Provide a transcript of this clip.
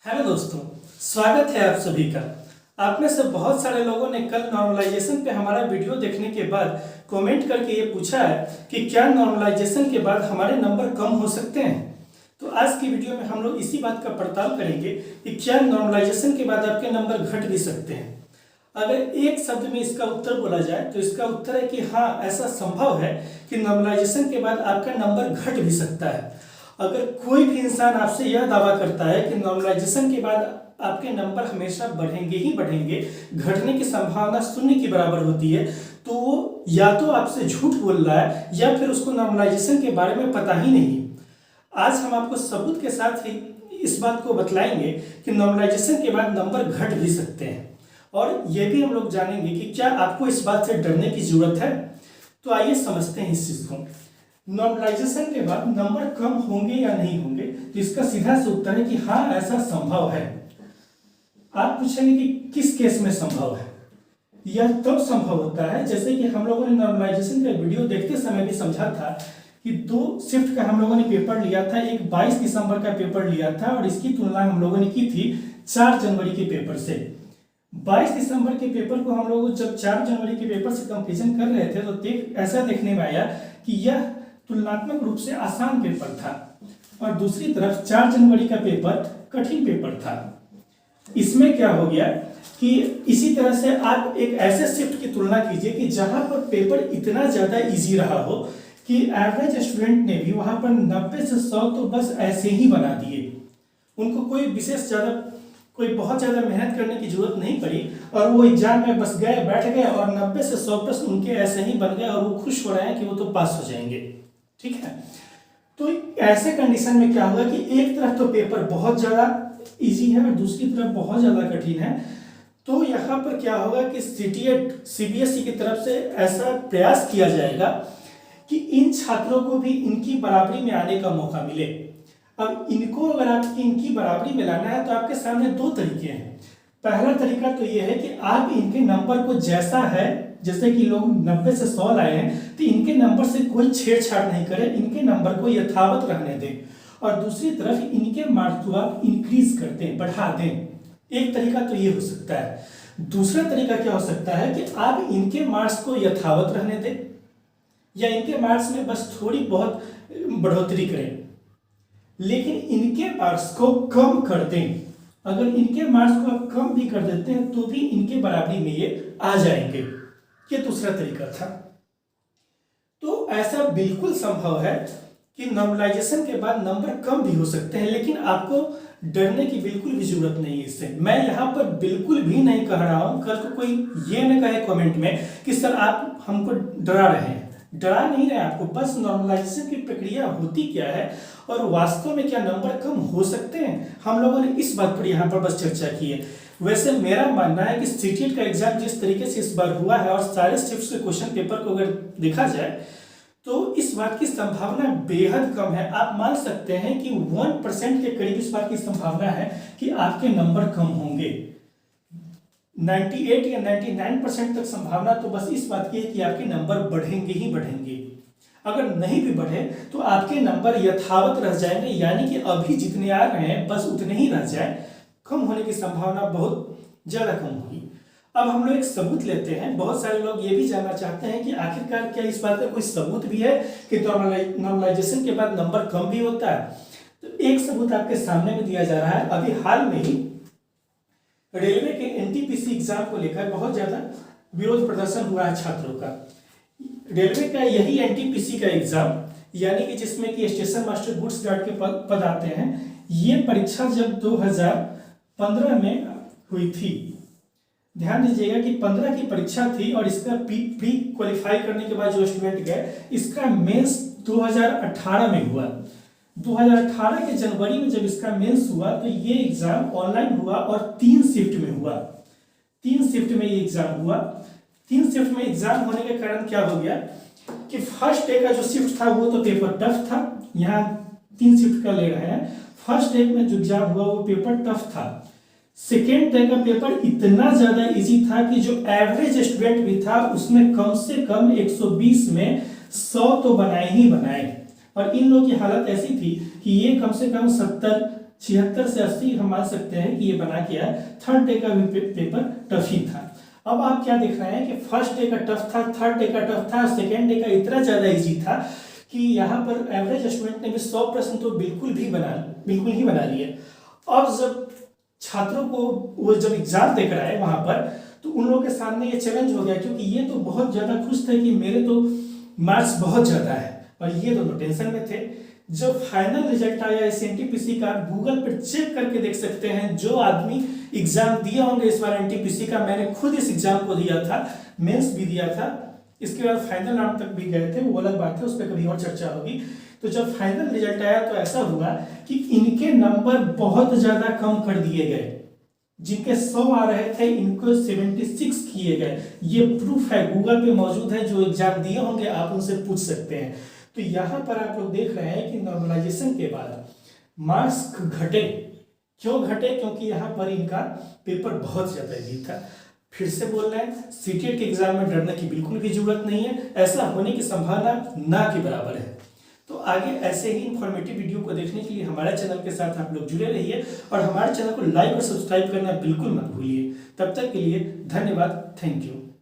Hello दोस्तों, स्वागत है आप सभी का। आप में से बहुत सारे लोगों ने कल नॉर्मलाइजेशन पे हमारा वीडियो देखने के बाद कमेंट करके ये पूछा है कि क्या नॉर्मलाइजेशन के बाद हमारे नंबर कम हो सकते हैं। तो आज की वीडियो में हम लोग इसी बात का पड़ताल करेंगे कि क्या नॉर्मलाइजेशन के बाद आपके नंबर घट भी सकते हैं। अगर एक शब्द में इसका उत्तर बोला जाए तो इसका उत्तर है कि हाँ, ऐसा संभव है कि नॉर्मलाइजेशन के बाद आपका नंबर घट भी सकता है। अगर कोई भी इंसान आपसे यह दावा करता है कि नॉर्मलाइजेशन के बाद आपके नंबर हमेशा बढ़ेंगे ही बढ़ेंगे, घटने की संभावना शून्य के बराबर होती है, तो वो या तो आपसे झूठ बोल रहा है या फिर उसको नॉर्मलाइजेशन के बारे में पता ही नहीं। आज हम आपको सबूत के साथ ही इस बात को बतलाएंगे कि नॉर्मलाइजेशन के बाद नंबर घट भी सकते हैं, और ये भी हम लोग जानेंगे कि क्या आपको इस बात से डरने की जरूरत है। तो आइए समझते हैं इस चीज को। नॉर्मलाइजेशन के बाद नंबर कम होंगे या नहीं होंगे, तो इसका सीधा से उत्तर है कि हाँ, ऐसा संभव है। आप पूछेंगे कि किस केस में संभव है। यह तब संभव होता है जैसे कि हम लोगों ने नॉर्मलाइजेशन का वीडियो देखते समय भी समझा था कि दो शिफ्ट का हम लोगों ने पेपर लिया था। एक 22 दिसंबर का पेपर लिया था और इसकी तुलना हम लोगों ने की थी 4 जनवरी के पेपर से। 22 दिसंबर के पेपर को हम लोग जब 4 जनवरी के पेपर से कंपेरिजन कर रहे थे तो ऐसा देखने में आया कि यह तुलनात्मक रूप से आसान पेपर था, और दूसरी तरफ 4 जनवरी का पेपर कठिन पेपर था। इसमें क्या हो गया कि इसी तरह से आप एक ऐसे शिफ्ट की तुलना कीजिए कि जहां पर पेपर इतना ज्यादा इजी रहा हो कि एवरेज स्टूडेंट ने भी वहां पर 90 से 100 तो बस ऐसे ही बना दिए। उनको कोई विशेष कोई बहुत ज़्यादा मेहनत करने की जरूरत नहीं पड़ी, और वो एग्जाम में बस गए, बैठ गए और 90 से 100 प्रश्न उनके ऐसे ही बन गए, और वो खुश हो रहे हैं कि वो तो पास हो जाएंगे। ठीक है, तो ऐसे कंडीशन में क्या होगा कि एक तरफ तो पेपर बहुत ज़्यादा इजी है और दूसरी तरफ बहुत ज़्यादा कठिन है। तो यहाँ पर क्या होगा कि सीबीएसई की तरफ से ऐसा प्रयास किया जाएगा कि इन छात्रों को भी इनकी बराबरी में आने का मौका मिले। अब इनको अगर आप इनकी बराबरी में लाना है तो आपके सामने दो तरीके हैं। पहला तरीका तो ये है कि आप इनके नंबर को जैसा है, जैसे कि लोग 90 से 100 लाए हैं, तो इनके नंबर से कोई छेड़छाड़ नहीं करें, इनके नंबर को यथावत रहने दें, और दूसरी तरफ इनके मार्क्स को आप इंक्रीज कर दें, बढ़ा दें। एक तरीका तो ये हो सकता है। दूसरा तरीका क्या हो सकता है कि आप इनके मार्क्स को यथावत रहने दें या इनके मार्क्स में बस थोड़ी बहुत बढ़ोतरी करें, लेकिन इनके मार्क्स को कम कर दें। अगर इनके मार्क्स को आप कम भी कर देते हैं तो भी इनके बराबरी में ये आ जाएंगे। ये दूसरा तरीका था। तो ऐसा बिल्कुल संभव है कि नॉर्मलाइजेशन के बाद नंबर कम भी हो सकते हैं, लेकिन आपको डरने की बिल्कुल भी जरूरत नहीं है इससे। मैं यहाँ पर बिल्कुल भी नहीं कह रहा हूँ, कल को कोई ये न कहे कमेंट में कि सर आप हमको डरा रहे हैं। डरा नहीं रहे आपको, बस नॉर्मलाइजेशन की प्रक्रिया होती क्या है और वास्तव में क्या नंबर कम हो सकते हैं, हम लोगों ने इस बात पर यहाँ पर बस चर्चा की है। वैसे मेरा मानना है कि सीटीएट का एग्जाम जिस तरीके से इस बार हुआ है और सारे शिफ्ट के क्वेश्चन पेपर को अगर देखा जाए तो इस बात की संभावना बेहद कम है। आप मान सकते हैं कि 1% के करीब इस बात की संभावना है कि आपके नंबर कम होंगे। 98 या 99% तक संभावना तो बस इस बात की है कि आपके नंबर बढ़ेंगे ही बढ़ेंगे। अगर नहीं भी बढ़े तो आपके नंबर यथावत रह जाएंगे, यानी कि अभी जितने आ रहे हैं बस उतने ही रह जाए। कम होने की संभावना बहुत ज़्यादा कम होगी। अब हम लोग एक सबूत लेते हैं। बहुत सारे लोग ये भी जानना चाहते हैं कि आखिरकार क्या इस बात का कोई सबूत भी है कि नॉर्मलाइजेशन के बाद नंबर कम भी होता है। तो एक सबूत आपके सामने में दिया जा रहा है। अभी हाल में ही रेलवे के एनटीपीसी एग्जाम को लेकर बहुत ज़्यादा विरोध प्रदर्शन हुआ है छात्रों का। रेलवे का यही एनटीपीसी का एग्जाम, यानी कि जिसमें कि स्टेशन मास्टर गुड्स गार्ड के पद आते हैं, ये परीक्षा जब 2015 में हुई थी। ध्यान दीजिएगा कि 15 की परीक्षा थी और इसका प्री क्वालिफाई करने के बाद जो स्टूडेंट गए, इसका मेंस 2018 में हुआ। 2018 के जनवरी में जब इसका मेंस हुआ तो ये एग्जाम ऑनलाइन हुआ और 3 शिफ्ट में हुआ। 3 शिफ्ट में ये एग्जाम हुआ। 3 शिफ्ट में एग्जाम होने के कारण क्या हो गया कि फर्स्ट डे का जो शिफ्ट था वो तो पेपर टफ था। यहाँ 3 शिफ्ट का ले रहे हैं। फर्स्ट डे में जो एग्जाम हुआ वो पेपर टफ था। सेकेंड डे का पेपर इतना ज्यादा इजी था कि जो एवरेज स्टूडेंट भी था उसने कम से कम 120 में 100 तो बनाए ही बनाए, और इन लोगों की हालत ऐसी थी कि ये कम से कम 70 76 से 80 हम मान सकते हैं कि ये बना के आया। थर्ड डे का भी पेपर टफ ही था। अब आप क्या देख रहे हैं कि फर्स्ट डे का टफ था, थर्ड डे का टफ था, सेकेंड डे का इतना ज़्यादा इजी था कि यहाँ पर एवरेज स्टूडेंट ने भी 100 प्रश्न तो बिल्कुल ही बना लिए। अब जब छात्रों को वो जब एग्जाम देख रहा है वहाँ पर, तो उन लोगों के सामने ये चैलेंज हो गया, क्योंकि ये तो बहुत ज़्यादा खुश थे कि मेरे तो मार्क्स बहुत ज़्यादा है, और ये दोनों टेंशन में थे। जब फाइनल रिजल्ट आया इस एनटीपीसी का, गूगल पर चेक करके देख सकते हैं, जो आदमी एग्जाम दिए होंगे इस बार एनटीपीसी का, मैंने खुद इस एग्जाम को दिया था, मेंस भी दिया था, इसके बाद फाइनल राउंड तक भी गए थे, वो अलग बात है, उस पर कभी और चर्चा होगी। तो जब फाइनल रिजल्ट आया तो ऐसा हुआ कि इनके नंबर बहुत ज़्यादा कम कर दिए गए, जिनके 100 आ रहे थे इनको 76 किए गए। ये प्रूफ है, गूगल पे मौजूद है, जो एग्जाम दिए होंगे आप उनसे पूछ सकते हैं। तो यहाँ पर आप लोग देख रहे हैं कि नॉर्मलाइजेशन के बाद मार्क्स घटे। क्यों घटे? क्योंकि यहाँ पर इनका पेपर बहुत ज़्यादा इजी था। फिर से बोल रहे हैं, सीटेट के एग्जाम में डरने की बिल्कुल भी जरूरत नहीं है, ऐसा होने की संभावना ना के बराबर है। तो आगे ऐसे ही इंफॉर्मेटिव वीडियो को देखने के लिए हमारे चैनल के साथ आप लोग जुड़े रहिए, और हमारे चैनल को लाइक और सब्सक्राइब करना बिल्कुल मत भूलिए। तब तक के लिए धन्यवाद, थैंक यू।